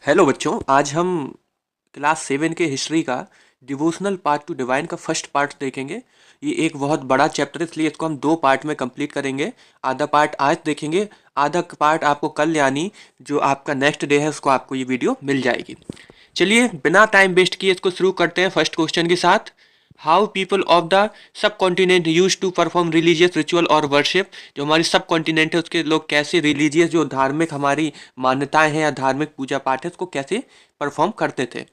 Hello बच्चों, आज हम क्लास 7 के हिस्ट्री का डिवोशनल पार्ट टू डिवाइन का फर्स्ट पार्ट देखेंगे। ये एक बहुत बड़ा चैप्टर है, इसलिए इसको हम दो पार्ट में कंप्लीट करेंगे। आधा पार्ट आज देखेंगे, आधा पार्ट आपको कल यानी जो आपका नेक्स्ट डे है उसको आपको ये वीडियो मिल जाएगी। चलिए बिना टाइम वेस्ट किए इसको शुरू करते हैं फर्स्ट क्वेश्चन के साथ। How people of the subcontinent use to perform religious ritual और वर्शिप। जो हमारी सब कॉन्टिनेंट है उसके लोग कैसे रिलीजियस जो धार्मिक हमारी मान्यताएं हैं या धार्मिक पूजा पाठ है उसको कैसे परफॉर्म करते थे।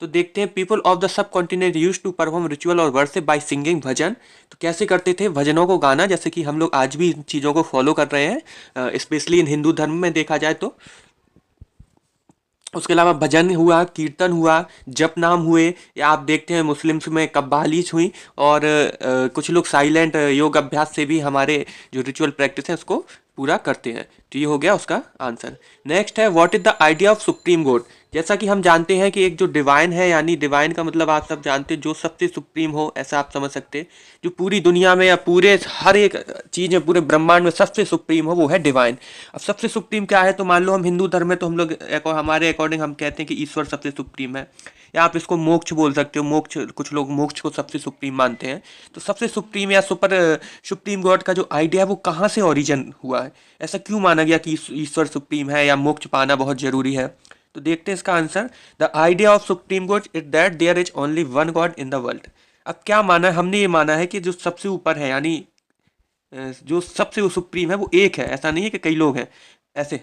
तो देखते हैं, people of the subcontinent use to perform ritual और वर्शिप बाय सिंगिंग भजन। तो कैसे करते थे भजनों को गाना, जैसे कि हम लोग आज भी इन चीज़ों को फॉलो कर रहे हैं, स्पेशली इन हिंदू धर्म में देखा जाए तो। उसके अलावा भजन हुआ, कीर्तन हुआ, जप नाम हुए, या आप देखते हैं मुस्लिम्स में कव्वालीज हुई, और कुछ लोग साइलेंट योग अभ्यास से भी हमारे जो रिचुअल प्रैक्टिस है उसको पूरा करते हैं। तो ये हो गया उसका आंसर। नेक्स्ट है, what is the idea of supreme God. जैसा कि हम जानते हैं कि एक जो डिवाइन है, यानी डिवाइन का मतलब आप सब जानते हैं जो सबसे सुप्रीम हो, ऐसा आप समझ सकते हैं। जो पूरी दुनिया में या पूरे हर एक चीज़ में, पूरे ब्रह्मांड में सबसे सुप्रीम हो वो है डिवाइन। अब सबसे सुप्रीम क्या है, तो मान लो हम हिंदू धर्म में तो हम लोग हमारे अकॉर्डिंग हम कहते हैं कि ईश्वर सबसे सुप्रीम है, या आप इसको मोक्ष बोल सकते हो। मोक्ष, कुछ लोग मोक्ष को सबसे सुप्रीम मानते हैं। तो सबसे सुप्रीम या सुप्रीम गॉड का जो आइडिया है वो कहाँ से ओरिजिन हुआ है, ऐसा क्यों माना गया कि ईश्वर सुप्रीम है या मोक्ष पाना बहुत जरूरी है। तो देखते हैं इसका answer. The idea of supreme god is that there is only one god in the world. अब क्या माना है, हमने ये माना है कि जो सबसे ऊपर है, यानी जो सबसे सुप्रीम है वो एक है, ऐसा नहीं है कि कई लोग हैं। ऐसे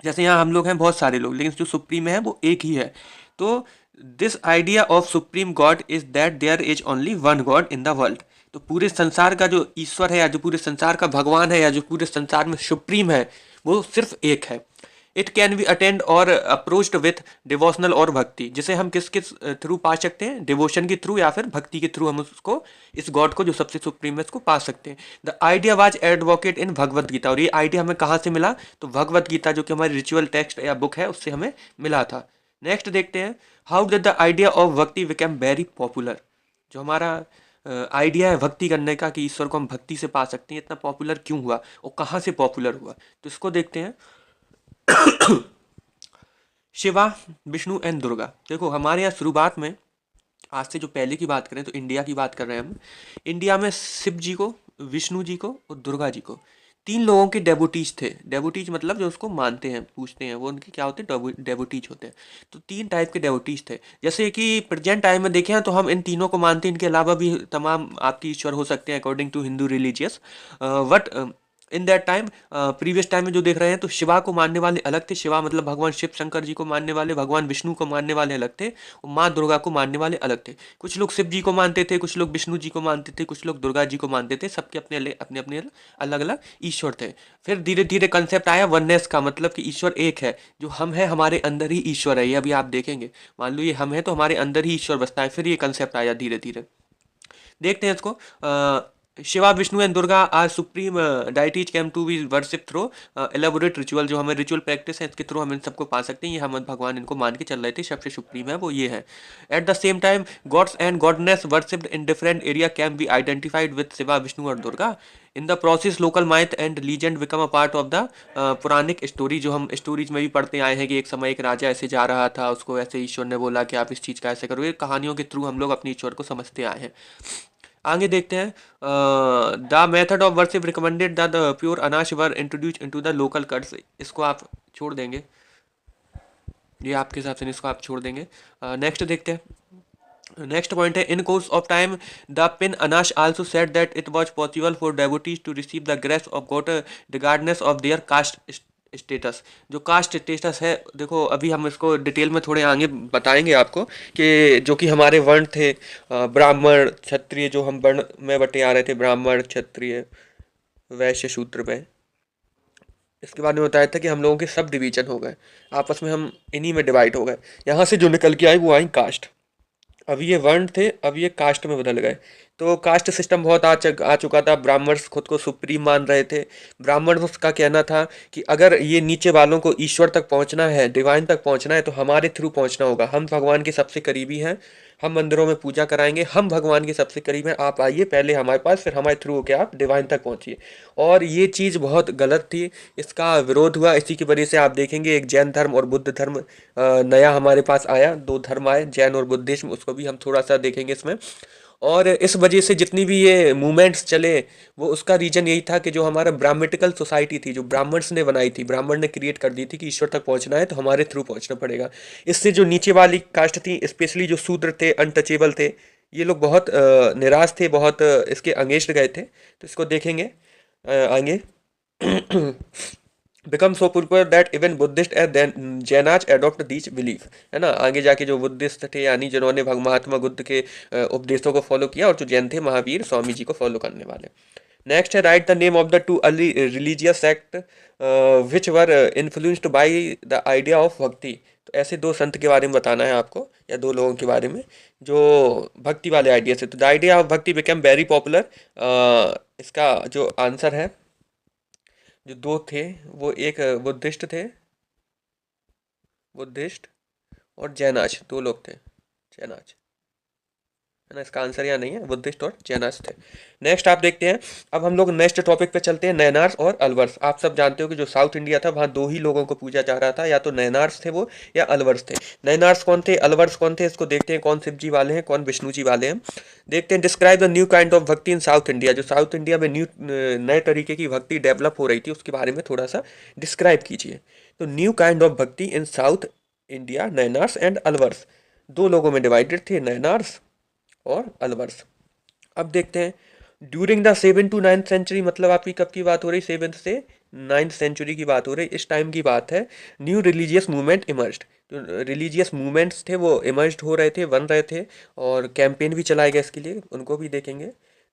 जैसे यहाँ हम लोग हैं बहुत सारे लोग, लेकिन जो सुप्रीम है वो एक ही है। तो this idea of supreme god is that there is only one god in the world. तो पूरे संसार का जो ईश्वर है, या जो पूरे संसार का भगवान है, या जो पूरे संसार में सुप्रीम है, वो सिर्फ एक है। इट कैन बी अटेंड और अप्रोच्ड विथ डिवोशनल और भक्ति, जिसे हम किस किस थ्रू पा सकते हैं, डिवोशन के थ्रू या फिर भक्ति के थ्रू हम उसको, इस गॉड को जो सबसे सुप्रीम है उसको पा सकते हैं। The idea was advocate in Bhagavad Gita. और ये आइडिया हमें कहाँ से मिला, तो भगवत गीता जो कि हमारी रिचुअल टेक्स्ट या बुक है उससे हमें मिला था। नेक्स्ट देखते हैं, how did the idea of भक्ति बिकम वेरी पॉपुलर। जो हमारा आइडिया है भक्ति करने का कि ईश्वर को हम भक्ति से पा सकते हैं, इतना पॉपुलर क्यों हुआ और कहाँ से पॉपुलर हुआ, तो इसको देखते हैं। शिवा, विष्णु एंड दुर्गा। देखो हमारे यहाँ शुरुआत में, आज से जो पहले की बात करें तो इंडिया की बात कर रहे हैं हम। इंडिया में शिव जी को, विष्णु जी को और दुर्गा जी को, तीन लोगों के डेवोटीज थे। डेवोटीज मतलब जो उसको मानते हैं, पूछते हैं, वो उनके क्या होते हैं, डेवोटीज होते हैं। तो तीन टाइप के डेवोटीज थे। जैसे कि प्रेजेंट टाइम में देखें तो हम इन तीनों को मानते हैं, इनके अलावा भी तमाम आपके ईश्वर हो सकते हैं according to Hindu religious. But in that time, previous time में जो देख रहे हैं, तो शिवा को मानने वाले अलग थे। शिवा मतलब भगवान शिव शंकर जी को मानने वाले, भगवान विष्णु को मानने वाले अलग थे, और माँ दुर्गा को मानने वाले अलग थे। कुछ लोग शिव जी को मानते थे, कुछ लोग विष्णु जी को मानते थे, कुछ लोग दुर्गा जी को मानते थे। सबके अपने अपने अपने अलग अलग ईश्वर थे। फिर धीरे धीरे कंसेप्ट आया वननेस का, मतलब कि ईश्वर एक है। जो हम है हमारे अंदर ही ईश्वर है, ये अभी आप देखेंगे। मान लो ये हम है तो हमारे अंदर ही ईश्वर बसता है। फिर ये कंसेप्ट आया धीरे धीरे। देखते हैं इसको। Shiva, Vishnu and Durga are supreme deities came to be worship through elaborate ritual. जो हमें रिचुअल प्रैक्टिस है इसके थ्रू हम इन सबको पा सकते हैं। ये हम भगवान इनको मान के चल रहे थे, सबसे सुप्रीम है वो ये है। At the same time gods and goddess worshipped in different area can be identified with Shiva, Vishnu और Durga. In the process local myth and legend become a part of the Puranic story. जो हम स्टोरीज में भी पढ़ते आए हैं कि एक समय एक राजा ऐसे जा रहा था, उसको ऐसे ईश्वर ने बोला कि आप इस चीज़ का ऐसे करो। ये कहानियों के थ्रू हम लोग अपने ईश्वर को समझते आए हैं। आगे देखते हैं, the method of worship recommended the Puranas were introduce into the local cults. इसको आप छोड़ देंगे, ये आपके हिसाब से इसको आप छोड़ देंगे। नेक्स्ट देखते हैं। नेक्स्ट पॉइंट है, in course of time the Puranas also said that it was possible for devotees to receive the grace of god regardless of their caste status. जो कास्ट स्टेटस है, देखो अभी हम इसको डिटेल में थोड़े आगे बताएंगे आपको, कि जो कि हमारे वर्ण थे, ब्राह्मण क्षत्रिय, जो हम वर्ण में बटे आ रहे थे, ब्राह्मण क्षत्रिय वैश्य शूद्र में। इसके बारे में बताया था कि हम लोगों के सब डिवीजन हो गए, आपस में हम इन्हीं में डिवाइड हो गए। यहाँ से जो निकल के आई वो आई कास्ट। अब ये वर्ण थे, अब ये कास्ट में बदल गए। तो कास्ट सिस्टम बहुत आ चुका था। ब्राह्मण्स खुद को सुप्रीम मान रहे थे। ब्राह्मण्स का कहना था कि अगर ये नीचे वालों को ईश्वर तक पहुंचना है, डिवाइन तक पहुंचना है, तो हमारे थ्रू पहुंचना होगा। हम भगवान के सबसे करीबी हैं, हम मंदिरों में पूजा कराएंगे, हम भगवान के सबसे करीब हैं, आप आइए पहले हमारे पास, फिर हमारे थ्रू होके आप डिवाइन तक पहुंचिए। और ये चीज़ बहुत गलत थी, इसका विरोध हुआ। इसी की वजह से आप देखेंगे एक जैन धर्म और बुद्ध धर्म नया हमारे पास आया, दो धर्म आए, जैन और बुद्धिज्म, उसको भी हम थोड़ा सा देखेंगे इसमें। और इस वजह से जितनी भी ये मूवमेंट्स चले, वो उसका रीजन यही था कि जो हमारा ब्राह्मटिकल सोसाइटी थी, जो ब्राह्मण्स ने बनाई थी, ब्राह्मण ने क्रिएट कर दी थी कि ईश्वर तक पहुंचना है तो हमारे थ्रू पहुंचना पड़ेगा। इससे जो नीचे वाली कास्ट थी, स्पेशली जो शूद्र थे, अनटचेबल थे, ये लोग बहुत निराश थे, बहुत इसके अगेंस्ट गए थे। तो इसको देखेंगे आगे। Become so popular that even Buddhists and Jainas adopt these belief, है ना। आगे जाके जो बुद्धिस्ट थे, यानी जिन्होंने महात्मा बुद्ध के उपदेशों को फॉलो किया, और जो जैन थे, महावीर स्वामी जी को फॉलो करने वाले। नेक्स्ट है right the name of the too early religious sect which were influenced by the idea of भक्ति। तो ऐसे दो संत के बारे में बताना है आपको, या दो लोगों के बारे में जो भक्ति वाले आइडिया से। तो द आइडिया ऑफ भक्ति बिकम वेरी पॉपुलर। इसका जो आंसर है, जो दो थे, वो एक बुद्धिस्ट थे, बुद्धिस्ट, और जैनाज, दो लोग थे, जैनाज, है ना। इसका आंसर यहाँ नहीं है, बुद्धिस्ट और जैनाज थे। नेक्स्ट आप देखते हैं, अब हम लोग नेक्स्ट टॉपिक पे चलते हैं, नैनार्स और अलवर्स। आप सब जानते हो कि जो साउथ इंडिया था, वहाँ दो ही लोगों को पूजा जा रहा था, या तो नैनार्स थे वो, या अलवर्स थे। नैनार्स कौन थे, अलवर्स कौन थे, इसको देखते हैं, कौन शिव जी वाले हैं, कौन विष्णु जी वाले हैं। देखते हैं, describe the new kind of bhakti in south India. जो साउथ इंडिया में नए तरीके की भक्ति डेवलप हो रही थी, उसके बारे में थोड़ा सा डिस्क्राइब कीजिए। तो new kind of bhakti in south India, Nayanars and Alvars. दो लोगों में डिवाइडेड थे, नैनार्स और अलवर्स। अब देखते हैं, during the 7 to 9th century, मतलब आपकी कब की बात हो रही, 7th से 9th सेंचुरी की बात हो रही, इस टाइम की बात है। New religious movement emerged. जो रिलीजियस मूवमेंट्स थे वो इमर्ज्ड हो रहे थे, बन रहे थे, और कैंपेन भी चलाए गए इसके लिए, उनको भी देखेंगे।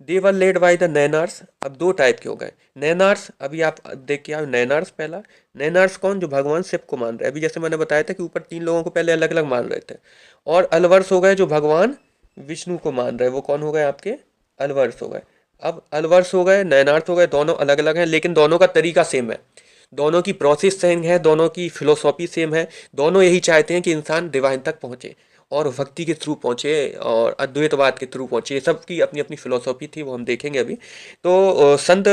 दे वर लेड बाय द नैनार्स। अब दो टाइप के हो गए नैनार्स, अभी आप देख के आओ। नैनार्स पहला, नैनार्स कौन, जो भगवान शिव को मान रहे हैं। अभी जैसे मैंने बताया था कि ऊपर तीन लोगों को पहले अलग अलग मान रहे थे। और अलवर्स हो गए, जो भगवान विष्णु को मान रहे हैं, वो कौन हो गए आपके, अलवर्स हो गए। अब अलवर्स हो गए, नैनार्थ हो गए, दोनों अलग अलग हैं, लेकिन दोनों का तरीका सेम है, दोनों की प्रोसेस सेम है, दोनों की फिलोसॉफी सेम है। दोनों यही चाहते हैं कि इंसान डिवाइन तक पहुंचे, और भक्ति के थ्रू पहुंचे, और अद्वैतवाद के थ्रू पहुंचे। सबकी अपनी अपनी फिलोसॉफी थी, वो हम देखेंगे अभी। तो संत,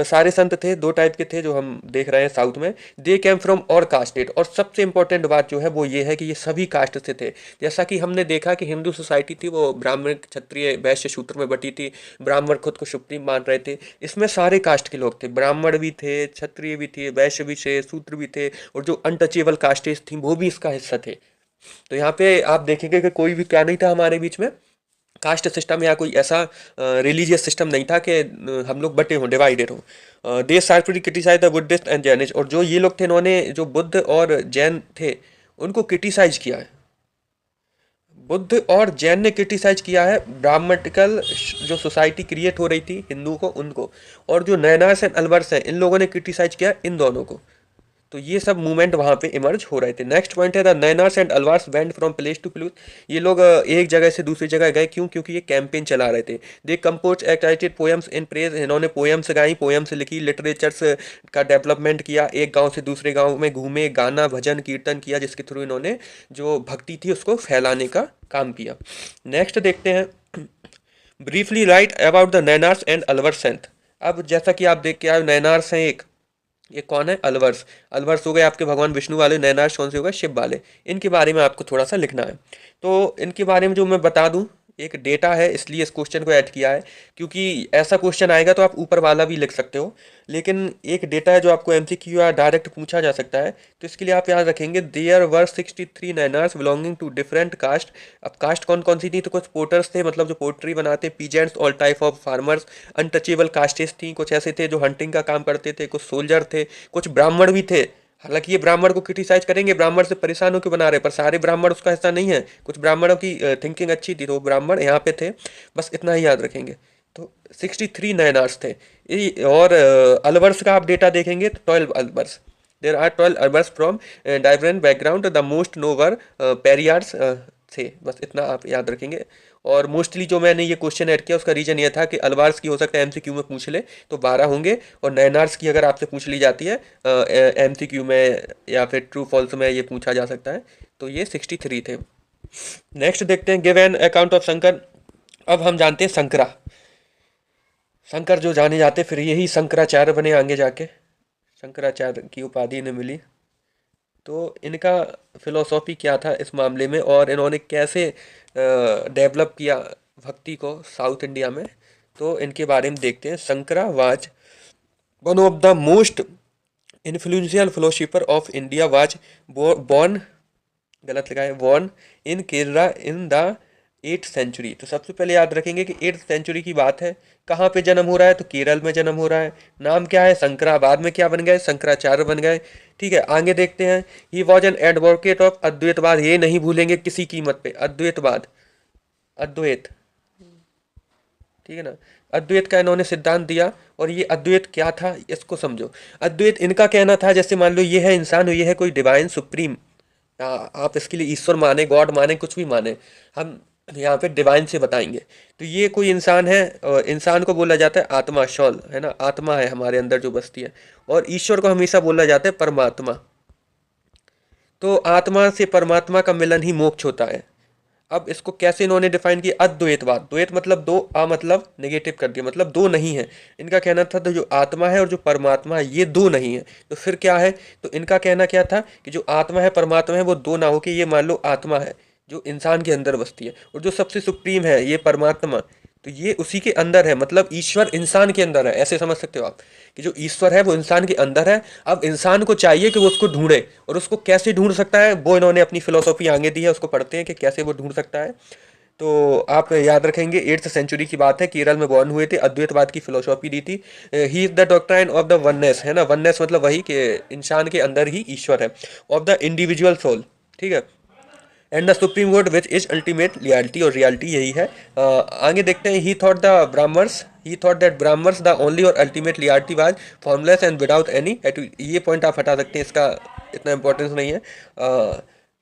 सारे संत थे, दो टाइप के थे जो हम देख रहे हैं साउथ में। दे केम फ्रॉम और कास्टेड, और सबसे इंपॉर्टेंट बात जो है वो ये है कि ये सभी कास्ट से थे। जैसा कि हमने देखा कि हिंदू सोसाइटी थी वो ब्राह्मण, क्षत्रिय, वैश्य, शूद्र में बटी थी। ब्राह्मण खुद को सुप्रीम मान रहे थे। इसमें सारे कास्ट के लोग थे, ब्राह्मण भी थे, क्षत्रिय भी थे, वैश्य भी थे, शूद्र भी थे, और जो अनटचेबल कास्टेज थी वो भी इसका हिस्सा थे। तो यहाँ पे आप देखेंगे कि कोई भी क्या नहीं था हमारे बीच में, कास्ट सिस्टम या कोई ऐसा रिलीजियस सिस्टम नहीं था कि हम लोग बटे हों, डिवाइडेड हों। They sharply criticize the Buddhist and Jainist, और जो ये लोग थे, इन्होंने जो बुद्ध और जैन थे उनको क्रिटिसाइज किया है। बुद्ध और जैन ने क्रिटिसाइज किया है ब्राह्मणिकल जो सोसाइटी क्रिएट हो रही थी हिंदू को, उनको। और जो नैनार्स एंड अलवर्स हैं, इन लोगों ने क्रिटिसाइज किया इन दोनों को। तो ये सब मूवमेंट वहाँ पे इमर्ज हो रहे थे। नेक्स्ट पॉइंट है the Nayanars and Alvars went from place to place. ये लोग एक जगह से दूसरी जगह गए, क्यों, क्योंकि ये कैंपेन चला रहे थे। They compose excited poems in praise, इन्होंने पोएम्स गाई, पोएम्स लिखी, लिटरेचर्स का डेवलपमेंट किया, एक गांव से दूसरे गांव में घूमे, गाना भजन कीर्तन किया, जिसके थ्रू इन्होंने जो भक्ति थी उसको फैलाने का काम किया। नेक्स्ट देखते हैं, briefly write about the Nayanars and Alvar saints. अब जैसा कि आप देख के आए, नैनार्स हैं एक, ये कौन है, अलवर्स। अलवर्स हो गए आपके भगवान विष्णु वाले, नैनार्स कौन से हो गए, शिव वाले। इनके बारे में आपको थोड़ा सा लिखना है। तो इनके बारे में जो मैं बता दूं, एक डेटा है, इसलिए इस क्वेश्चन को ऐड किया है, क्योंकि ऐसा क्वेश्चन आएगा तो आप ऊपर वाला भी लिख सकते हो, लेकिन एक डेटा है जो आपको एमसीक्यू या डायरेक्ट पूछा जा सकता है। तो इसके लिए आप याद रखेंगे, there were 63 Nayanars belonging to different caste. अब कास्ट कौन कौन सी थी, तो कुछ पोर्टर्स थे, मतलब जो पोट्री बनाते, peasants, all type of farmers, untouchable castes थी, कुछ ऐसे थे जो हंटिंग का काम करते थे, कुछ सोल्जर थे, कुछ ब्राह्मण भी थे। हालांकि ये ब्राह्मण को क्रिटिसाइज करेंगे, ब्राह्मण से परेशान होकर बना रहे, पर सारे ब्राह्मण उसका हिस्सा नहीं है, कुछ ब्राह्मणों की थिंकिंग अच्छी थी, तो वो ब्राह्मण यहाँ पे थे। बस इतना ही याद रखेंगे। तो 63 नैनार्स थे। और अलवर्स का आप डेटा देखेंगे तो 12 Alvars, there are 12 Alvars from different background. The most known were Periyars, थे, बस इतना आप याद रखेंगे। और मोस्टली जो मैंने ये क्वेश्चन ऐड किया उसका रीज़न ये था कि अलवार्स की हो सकता है एमसीक्यू में पूछ ले तो 12 होंगे, और नैनार्स की अगर आपसे पूछ ली जाती है एमसीक्यू में या फिर ट्रू फॉल्स में ये पूछा जा सकता है, तो ये 63 थे। नेक्स्ट देखते हैं, give an account of Shankar. अब हम जानते हैं शंकरा, शंकर जो जाने जाते फिर यही शंकराचार्य बने आगे जाके, शंकराचार्य की उपाधि इन्हें मिली। तो इनका फिलोसॉफी क्या था इस मामले में, और इन्होंने कैसे डेवलप किया भक्ति को साउथ इंडिया में, तो इनके बारे में देखते हैं। Shankara was one of the most influential philosopher of India, was born, गलत लिखा है, born in Kerala in the 8th century. तो सबसे पहले याद रखेंगे कि 8th सेंचुरी की बात है। कहाँ पे जन्म हो रहा है, तो केरल में जन्म हो रहा है। नाम क्या है, शंकरा, बाद में क्या बन गए, शंकराचार्य बन गए। ठीक है, आगे देखते हैं। He was an advocate of Advaitavad, ये नहीं भूलेंगे किसी कीमत पे, अद्वैतवाद, अद्वैत, ठीक है ना, अद्वैत का इन्होंने सिद्धांत दिया। और ये अद्वैत क्या था इसको समझो। अद्वैत इनका कहना था, जैसे मान लो ये है इंसान, ये है कोई डिवाइन सुप्रीम, आप इसके लिए ईश्वर माने, गॉड माने, कुछ भी माने, हम यहाँ पे डिवाइन से बताएंगे। तो ये कोई इंसान है, और इंसान को बोला जाता है आत्मा, शॉल है ना, आत्मा है हमारे अंदर जो बसती है। और ईश्वर को हमेशा बोला जाता है परमात्मा। तो आत्मा से परमात्मा का मिलन ही मोक्ष होता है। अब इसको कैसे इन्होंने डिफाइन किया, अद्वैतवाद, द्वैत मतलब दो, मतलब नेगेटिव कर दिया, मतलब दो नहीं है। इनका कहना था तो जो आत्मा है और जो परमात्मा है ये दो नहीं है, तो फिर क्या है, तो इनका कहना क्या था कि जो आत्मा है परमात्मा है वो दो ना हो, कि ये मान लो आत्मा है जो इंसान के अंदर बसती है, और जो सबसे सुप्रीम है ये परमात्मा, तो ये उसी के अंदर है, मतलब ईश्वर इंसान के अंदर है, ऐसे समझ सकते हो आप कि जो ईश्वर है वो इंसान के अंदर है। अब इंसान को चाहिए कि वो उसको ढूंढे, और उसको कैसे ढूंढ सकता है वो इन्होंने अपनी फिलोसॉफी आगे दी है, उसको पढ़ते हैं कि कैसे वो ढूंढ सकता है। तो आप याद रखेंगे 8th सेंचुरी की बात है, केरल में बॉर्न हुए थे, अद्वैतवाद की फिलोसॉफी दी थी। He is the doctrine of the oneness, है ना, वननेस मतलब वही कि इंसान के अंदर ही ईश्वर है, ऑफ द इंडिविजुअल सोल, ठीक है, and the supreme good which is ultimate reality, और रियलिटी यही है। आगे देखते हैं। He thought that Brahman's the only और ultimate reality was formless and without any, ये पॉइंट आप हटा सकते हैं, इसका इतना इंपॉर्टेंस नहीं है।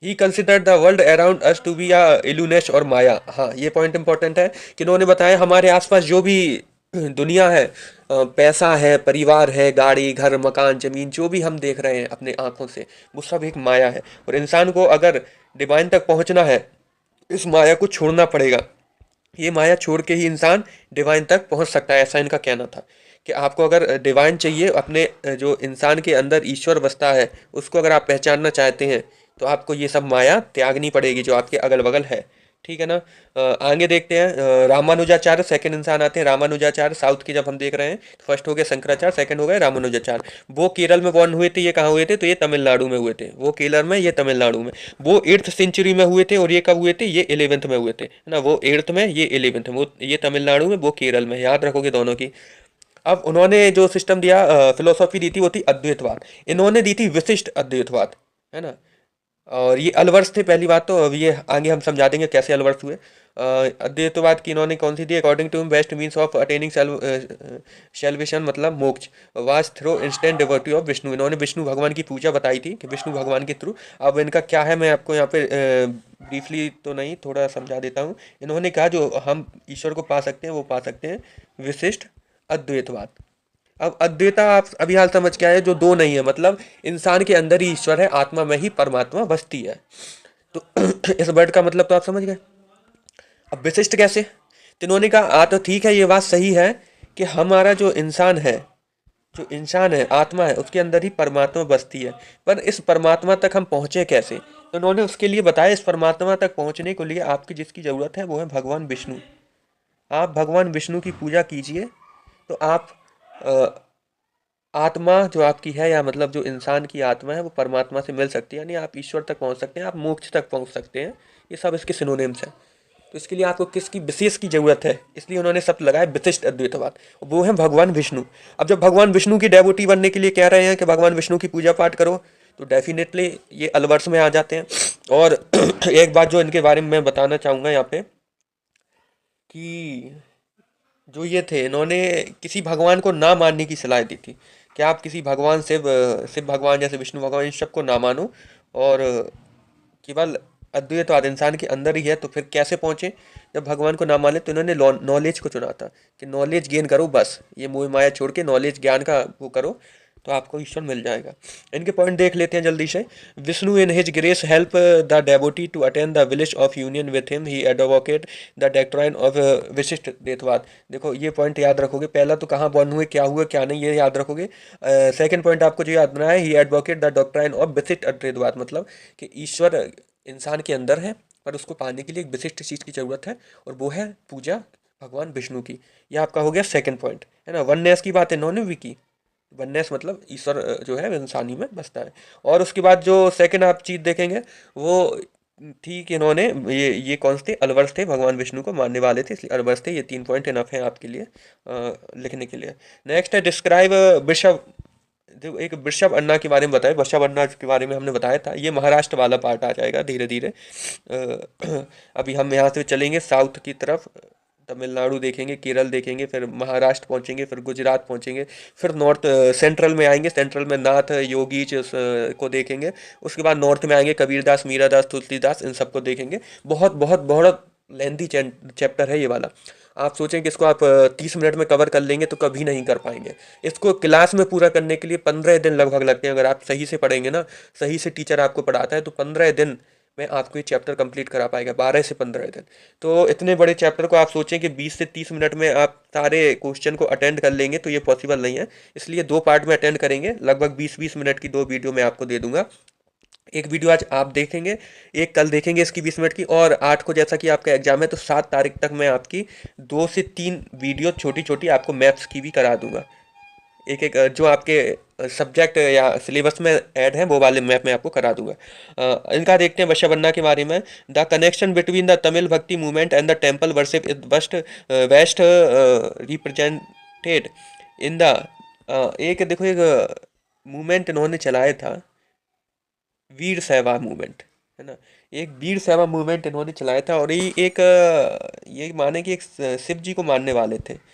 He considered the world around us to be इल्यूनेश और माया, हाँ ये पॉइंट इंपॉर्टेंट है कि उन्होंने बताया हमारे आसपास जो भी दुनिया है, पैसा है, परिवार है, गाड़ी, घर, मकान, जमीन, जो भी हम देख रहे हैं अपने आंखों से, वो सब एक माया है। और इंसान को अगर डिवाइन तक पहुंचना है, इस माया को छोड़ना पड़ेगा। ये माया छोड़ के ही इंसान डिवाइन तक पहुंच सकता है, ऐसा इनका कहना था कि आपको अगर डिवाइन चाहिए, अपने जो इंसान के अंदर ईश्वर बसता है उसको अगर आप पहचानना चाहते हैं, तो आपको ये सब माया त्यागनी पड़ेगी जो आपके अगल बगल है, ठीक है ना। आगे देखते हैं। रामानुजाचार्य सेकंड इंसान आते हैं। रामानुजाचार्य साउथ की जब हम देख रहे हैं, तो फर्स्ट हो गए शंकराचार्य, सेकंड हो गए रामानुजाचार्य। वो केरल में बॉर्न हुए थे, ये कहाँ हुए थे, तो ये तमिलनाडु में हुए थे। वो केरल में, ये तमिलनाडु में। वो 8th सेंचुरी में हुए थे, और ये कब हुए थे, ये 11th में हुए थे, है ना। वो 8th में, ये 11th में, वो ये तमिलनाडु में, वो केरल में, याद रखोगे दोनों की। अब उन्होंने जो सिस्टम दिया, फिलोसॉफी दी थी, वो थी अद्वैतवाद। इन्होंने दी थी विशिष्ट अद्वैतवाद, है ना। और ये अलवर्स थे, पहली बात तो। अब ये आगे हम समझा देंगे कैसे अलवर्स हुए। अद्वैतवाद की इन्होंने कौन सी दी, according to best means of attaining salvation, मतलब मोक्ष, was through instant devotee of Vishnu. इन्होंने विष्णु भगवान की पूजा बताई थी कि विष्णु भगवान के थ्रू। अब इनका क्या है, मैं आपको यहाँ पे ब्रीफली तो नहीं, थोड़ा समझा देता हूँ। इन्होंने कहा जो हम ईश्वर को पा सकते हैं वो पा सकते हैं विशिष्ट अद्वैतवाद। अब अद्वैता आप अभी हाल समझ के आए, जो दो नहीं है, मतलब इंसान के अंदर ही ईश्वर है, आत्मा में ही परमात्मा बसती है। तो इस वर्ड का मतलब तो आप समझ गए। अब विशिष्ट कैसे, तो इन्होंने कहा तो ठीक है, ये बात सही है कि हमारा जो इंसान है, जो इंसान है, आत्मा है, उसके अंदर ही परमात्मा बसती है। पर इस परमात्मा तक हम पहुंचे कैसे, तो उन्होंने उसके लिए बताया, इस परमात्मा तक पहुंचने के लिए आपकी जिसकी जरूरत है वो है भगवान विष्णु। आप भगवान विष्णु की पूजा कीजिए, तो आप आत्मा जो आपकी है, या मतलब जो इंसान की आत्मा है, वो परमात्मा से मिल सकती है, यानी आप ईश्वर तक पहुंच सकते हैं, आप मोक्ष तक पहुंच सकते हैं। ये सब इसके सिनोनिम्स हैं। तो इसके लिए आपको किसकी विशेष की जरूरत है, इसलिए उन्होंने शब्द लगाया विशिष्ट अद्वैतवाद, वो है भगवान विष्णु। अब जब भगवान विष्णु की डेवोटी बनने के लिए कह रहे हैं कि भगवान विष्णु की पूजा पाठ करो, तो डेफिनेटली ये अलवर्स में आ जाते हैं। और एक बात जो इनके बारे में मैं बताना चाहूँगा यहाँ पे, कि जो ये थे, इन्होंने किसी भगवान को ना मानने की सलाह दी थी कि आप किसी भगवान, शिव भगवान जैसे विष्णु भगवान, इन सबको ना मानो, और केवल अद्वैतवाद इंसान के अंदर ही है, तो फिर कैसे पहुंचे? जब भगवान को ना माने तो इन्होंने नॉलेज को चुना था कि नॉलेज गेन करो, बस ये मोह माया छोड़ के नॉलेज ज्ञान का वो करो, तो आपको ईश्वर मिल जाएगा। इनके पॉइंट देख लेते हैं जल्दी से। Vishnu in his grace help the devotee to attain the village of union with him, he advocate the doctrine of Vishishta Dvaitavad. देखो ये पॉइंट याद रखोगे, पहला तो कहाँ बॉर्न हुए क्या नहीं, ये याद रखोगे। सेकंड पॉइंट आपको जो याद बनाया है, ही एडवोकेट द डॉक्ट्राइन ऑफ विशिष्ट अद्वैतवाद, मतलब कि ईश्वर इंसान के अंदर है, पर उसको पाने के लिए एक विशिष्ट चीज़ की ज़रूरत है, और वो है पूजा भगवान विष्णु की। यह आपका हो गया सेकंड पॉइंट, है ना। वननेस की बात इन्होंने भी की, वननेस मतलब ईश्वर जो है इंसानी में बसता है। और उसके बाद जो सेकंड आप चीज़ देखेंगे वो थी कि इन्होंने ये कौन से थे, अलवर्स थे, भगवान विष्णु को मानने वाले थे, इसलिए अलवर्स थे। ये 3 पॉइंट इनफ है आपके लिए लिखने के लिए। नेक्स्ट है डिस्क्राइब वृषभ। जो एक वृषभ अन्ना के बारे में बताया, वृषभ अन्ना के बारे में हमने बताया था, ये महाराष्ट्र वाला पार्ट आ जाएगा धीरे धीरे। अभी हम यहाँ से चलेंगे साउथ की तरफ, तमिलनाडु देखेंगे, केरल देखेंगे, फिर महाराष्ट्र पहुँचेंगे, फिर गुजरात पहुँचेंगे, फिर नॉर्थ सेंट्रल में आएंगे, सेंट्रल में नाथ योगीज को देखेंगे। उसके बाद नॉर्थ में आएंगे, कबीरदास, मीरादास, तुलसीदास, इन सबको देखेंगे। बहुत बहुत बहुत लेंथी चैप्टर है ये वाला। आप सोचें कि इसको आप 30 मिनट में कवर कर लेंगे तो कभी नहीं कर पाएंगे। इसको क्लास में पूरा करने के लिए 15 दिन लगभग लगते हैं। अगर आप सही से पढ़ेंगे ना, सही से टीचर आपको पढ़ाता है, तो 15 दिन में आपको ये चैप्टर कंप्लीट करा पाएगा, 12 से 15 दिन। तो इतने बड़े चैप्टर को आप सोचें कि 20 से 30 मिनट में आप सारे क्वेश्चन को अटेंड कर लेंगे, तो ये पॉसिबल नहीं है। इसलिए 2 पार्ट में अटेंड करेंगे, लगभग 20-20 मिनट की 2 वीडियो मैं आपको दे दूंगा। एक वीडियो आज आप देखेंगे, एक कल देखेंगे इसकी 20 मिनट की, और 8 को जैसा कि आपका एग्जाम है तो 7 तारीख तक मैं आपकी 2 से 3 वीडियो छोटी छोटी आपको मैथ्स की भी करा दूंगा। एक एक जो आपके सब्जेक्ट या सिलेबस में ऐड है वो वाले मैप में आपको करा दूंगा। इनका देखते हैं वैश्यवन्ना के बारे में। The connection between the Tamil bhakti movement and the temple worship is best represented in the, एक देखो एक मूवमेंट इन्होंने चलाया था, वीर शैवा मूवमेंट, है ना। एक वीर शैवा मूवमेंट इन्होंने चलाया था, और ये एक ये माने कि एक शिव जी को मानने वाले थे।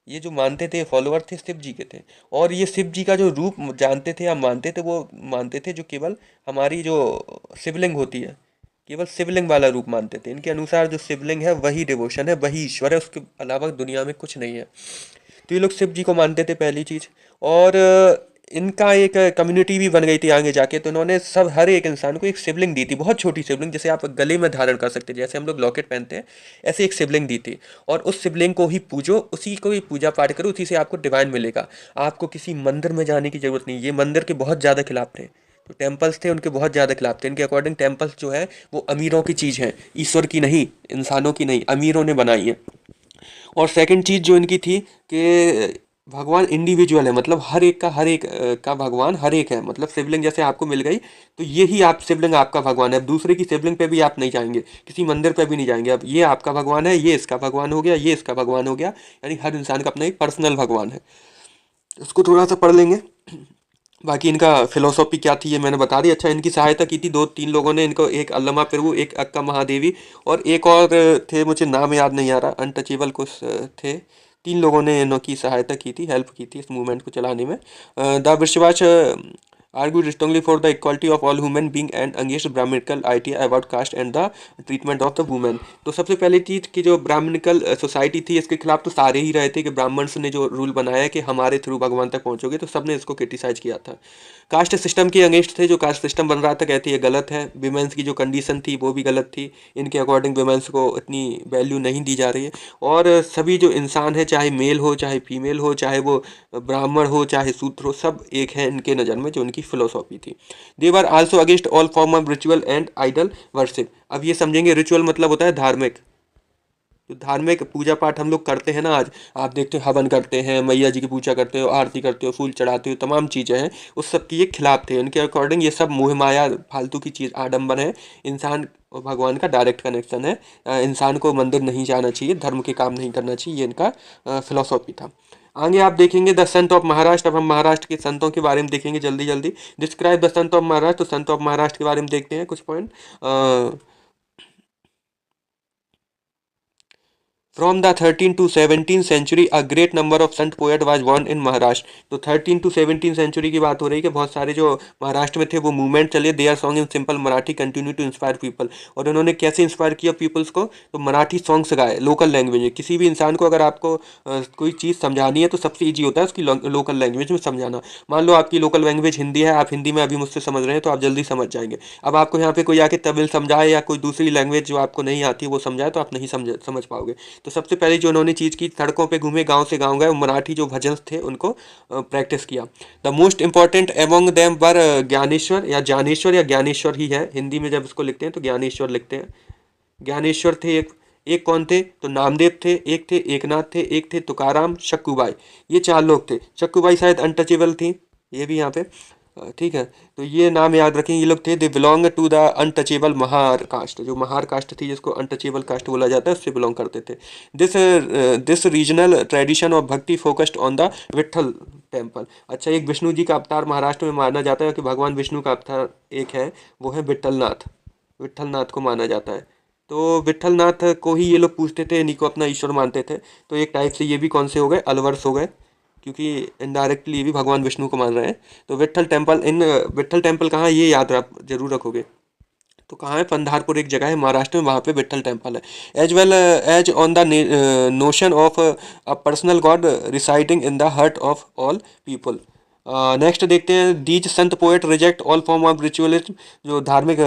ये जो मानते थे फॉलोअर थे शिव जी के थे, और ये शिव जी का जो रूप जानते थे या मानते थे, वो मानते थे जो केवल हमारी जो शिवलिंग होती है, केवल शिवलिंग वाला रूप मानते थे। इनके अनुसार जो शिवलिंग है वही डिवोशन है, वही ईश्वर है, उसके अलावा दुनिया में कुछ नहीं है। तो ये लोग शिव जी को मानते थे, पहली चीज। और इनका एक कम्युनिटी भी बन गई थी आगे जाके। तो इन्होंने सब हर एक इंसान को एक शिवलिंग दी थी, बहुत छोटी शिवलिंग, जैसे आप गले में धारण कर सकते हैं, जैसे हम लोग लॉकेट पहनते हैं, ऐसे एक शिवलिंग दी थी। और उस शिवलिंग को ही पूजो, उसी को ही पूजा पाठ करो, उसी से आपको डिवाइन मिलेगा। आपको किसी मंदिर में जाने की जरूरत नहीं। ये मंदिर के बहुत ज़्यादा खिलाफ थे, जो टेम्पल्स थे उनके बहुत ज़्यादा खिलाफ थे। इनके अकॉर्डिंग टेम्पल्स जो है वो अमीरों की चीज़ है, ईश्वर की नहीं, इंसानों की नहीं, अमीरों ने बनाई है। और सेकंड चीज़ जो इनकी थी कि भगवान इंडिविजुअल है, मतलब हर एक का, हर एक का भगवान हर एक है। मतलब शिवलिंग जैसे आपको मिल गई, तो ये ही आप शिवलिंग आपका भगवान है। अब दूसरे की शिवलिंग पे भी आप नहीं जाएंगे, किसी मंदिर पे भी नहीं जाएंगे। अब ये आपका भगवान है, ये इसका भगवान हो गया, ये इसका भगवान हो गया, यानी हर इंसान का अपना एक पर्सनल भगवान है। उसको थोड़ा सा पढ़ लेंगे। बाकी इनका फिलोसॉफी क्या थी ये मैंने बता दी। अच्छा, इनकी सहायता की थी 2-3 लोगों ने इनको, एक अल्लमा प्रभु, एक अक्का महादेवी, और एक और थे, मुझे नाम याद नहीं आ रहा, अनटचेबल कुछ थे। 3 लोगों ने इनकी सहायता की थी, हेल्प की थी इस मूवमेंट को चलाने में। द विश्वास argued strongly for the equality of all human being and against brahminical idea about caste and the treatment of the women। तो सबसे पहली चीज़ कि जो ब्राह्मणिकल सोसाइटी थी, इसके खिलाफ तो सारे ही रहे थे कि ब्राह्मण्स ने जो रूल बनाया कि हमारे थ्रू भगवान तक पहुंचोगे, तो सबने इसको क्रिटिसाइज किया था। कास्ट सिस्टम के अगेंस्ट थे, जो कास्ट सिस्टम बन रहा था, कहते ये गलत है। विमेंस की जो कंडीशन थी वो भी गलत थी, इनके अकॉर्डिंग विमेंस को इतनी वैल्यू नहीं दी जा रही है। और सभी जो इंसान है, चाहे मेल हो चाहे फीमेल हो, चाहे वो ब्राह्मण हो चाहे शूद्र हो, सब एक है इनके नज़र में, जो उनकी फिलोसॉफी थी। They were also against all form of ritual and idol worship. अब ये समझेंगे, रिचुअल मतलब होता है धार्मिक। जो धार्मिक पूजा पाठ हम लोग करते हैं ना, आज आप देखते हो हवन करते हैं, मैया जी की पूजा करते हो, आरती करते हो, फूल चढ़ाते हो, तमाम चीज़ें हैं, उस सब की ये खिलाफ थे। इनके अकॉर्डिंग ये सब मोह माया फालतू की चीज़, आडंबर है। इंसान और भगवान का डायरेक्ट कनेक्शन है। इंसान को मंदिर नहीं जाना चाहिए, धर्म के काम नहीं करना चाहिए, ये इनका फिलोसॉफी था। आगे आप देखेंगे द संत ऑफ महाराष्ट्र। अब हम महाराष्ट्र के संतों के बारे में देखेंगे जल्दी जल्दी। Describe the Sant of Maharashtra. तो संत ऑफ महाराष्ट्र के बारे में देखते हैं कुछ point. From the 13 to 17 century a great number of sant poet was born in Maharashtra. तो 13 to 17 सेंचुरी की बात हो रही है कि बहुत सारे जो महाराष्ट्र में थे वो मूवमेंट चले, they are song in simple Marathi continue to inspire people. और उन्होंने कैसे इंस्पायर किया पीपल्स को, तो मराठी सॉन्ग्स गाए लोकल लैंग्वेज में। किसी भी इंसान को अगर आपको कोई चीज़ समझानी है तो सबसे ईजी होता है उसकी लोकल लैंग्वेज में समझाना। मान लो आपकी लोकल लैंग्वेज हिंदी है, आप हिंदी में अभी मुझसे समझ रहे हैं तो आप जल्दी समझ जाएंगे। अब आपको यहाँ पे कोई आके तमिल समझाए या कोई दूसरी लैंग्वेज जो आपको नहीं आती है वो समझाए तो आप नहीं समझ पाओगे। तो सबसे पहले जो उन्होंने चीज़ की, सड़कों पे घूमे, गांव से गांव गए, मराठी जो भजन थे उनको प्रैक्टिस किया। The most important among them were Dnyaneshwar या ज्ञानेश्वर या ज्ञानेश्वर ही है, हिंदी में जब इसको लिखते हैं तो ज्ञानेश्वर लिखते हैं। ज्ञानेश्वर थे एक। एक कौन थे, तो नामदेव थे, एक थे एकनाथ थे, एक थे तुकाराम, शक्कुबाई। ये चार लोग थे। शक्कुबाई शायद अनटचेबल थी, ये भी यहाँ पे ठीक है। तो ये नाम याद रखें, ये लोग थे, they belong to the untouchable Mahar caste. जो महार कास्ट थी जिसको अनटचेबल कास्ट बोला जाता है उससे बिलोंग करते थे। This this regional tradition of bhakti focused on the Vitthal temple. अच्छा, एक विष्णु जी का अवतार महाराष्ट्र में माना जाता है कि भगवान विष्णु का अवतार एक है, वो है विट्ठलनाथ। विट्ठलनाथ को माना जाता है। तो विट्ठलनाथ को ही ये लोग पूछते थे, इन्हीं को अपना ईश्वर मानते थे। तो एक टाइप से ये भी कौन से हो गए, अलवर्स हो गए, क्योंकि इनडायरेक्टली ये भी भगवान विष्णु को मान रहे हैं। तो विट्ठल टेम्पल, इन विट्ठल टेम्पल कहाँ है ये याद जरूर रखोगे। तो कहाँ है, पंधारपुर एक जगह है महाराष्ट्र में, वहाँ पे विट्ठल टेम्पल है। As well as on the notion of a personal god residing in the heart of all people. Next देखते हैं, these sant poet reject all form of ritualism. जो धार्मिक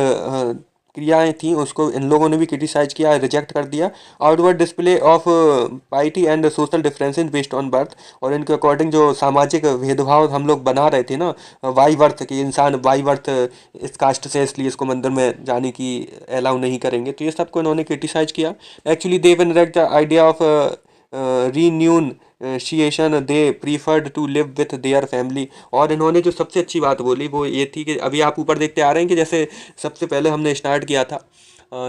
क्रियाएं थी उसको इन लोगों ने भी क्रिटिसाइज किया, रिजेक्ट कर दिया। Outward display of पाइटी and social differences based on birth. और इनके अकॉर्डिंग जो सामाजिक भेदभाव हम लोग बना रहे थे ना, वाई वर्थ के इंसान वाई वर्थ इस कास्ट से, इसलिए इसको मंदिर में जाने की अलाउ नहीं करेंगे, तो ये सबको इन्होंने क्रिटिसाइज किया। Actually they won the idea of renunciation, they preferred to live with their family. और इन्होंने जो सबसे अच्छी बात बोली वो ये थी कि अभी आप ऊपर देखते आ रहे हैं कि जैसे सबसे पहले हमने स्टार्ट किया था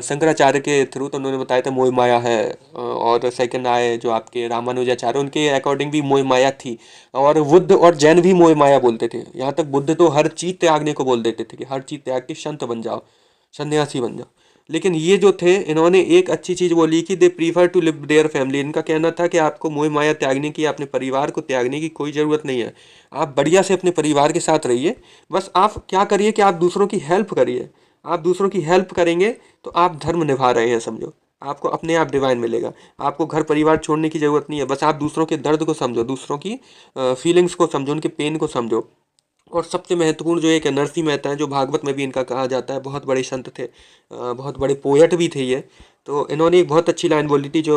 शंकराचार्य के थ्रू, तो उन्होंने बताया था मोह माया है। और सेकंड आए जो आपके रामानुजाचार्य, उनके अकॉर्डिंग भी मोह माया थी। और बुद्ध और जैन भी मोह माया बोलते थे। यहाँ तक बुद्ध तो हर चीज़ त्यागने को बोल देते थे कि हर चीज़ त्याग के संत बन जाओ, सन्यासी बन जाओ। लेकिन ये जो थे, इन्होंने एक अच्छी चीज़ बोली कि they prefer to live their family. इनका कहना था कि आपको मोह माया त्यागने की, अपने परिवार को त्यागने की कोई ज़रूरत नहीं है। आप बढ़िया से अपने परिवार के साथ रहिए। बस आप क्या करिए कि आप दूसरों की हेल्प करिए। आप दूसरों की हेल्प करेंगे तो आप धर्म निभा रहे हैं समझो। आपको अपने आप डिवाइन मिलेगा। आपको घर परिवार छोड़ने की ज़रूरत नहीं है। बस आप दूसरों के दर्द को समझो, दूसरों की फीलिंग्स को समझो, उनके पेन को समझो। और सबसे महत्वपूर्ण जो एक नरसिंह मेहता है, जो भागवत में भी इनका कहा जाता है, बहुत बड़े संत थे, बहुत बड़े पोएट भी थे ये। तो इन्होंने एक बहुत अच्छी लाइन बोली थी जो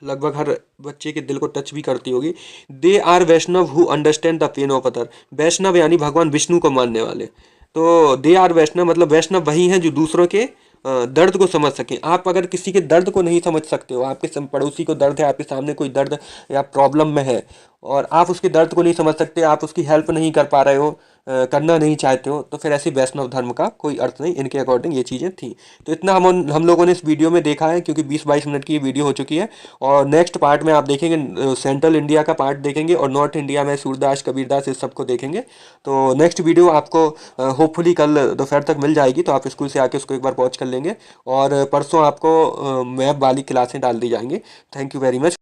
लगभग हर बच्चे के दिल को टच भी करती होगी। They are Vaishnav who understand the pain of other. Vaishnav यानी भगवान विष्णु को मानने वाले। तो दे आर वैष्णव मतलब वैष्णव वही हैं जो दूसरों के दर्द को समझ सकें। आप अगर किसी के दर्द को नहीं समझ सकते हो, आपके पड़ोसी को दर्द है, आपके सामने कोई दर्द या प्रॉब्लम में है और आप उसके दर्द को नहीं समझ सकते, आप उसकी हेल्प नहीं कर पा रहे हो, करना नहीं चाहते हो, तो फिर ऐसे वैष्णव धर्म का कोई अर्थ नहीं। इनके अकॉर्डिंग ये चीज़ें थी। तो इतना हम लोगों ने इस वीडियो में देखा है, क्योंकि 20-22 मिनट की ये वीडियो हो चुकी है। और नेक्स्ट पार्ट में आप देखेंगे, सेंट्रल इंडिया का पार्ट देखेंगे और नॉर्थ इंडिया में सूरदास, कबीरदास, इस सबको देखेंगे। तो नेक्स्ट वीडियो आपको होपफुली कल दोपहर तक मिल जाएगी, तो आप स्कूल से आके उसको एक बार वॉच कर लेंगे। और परसों आपको मैप वाली क्लासें डाल दी जाएंगी। Thank you very much.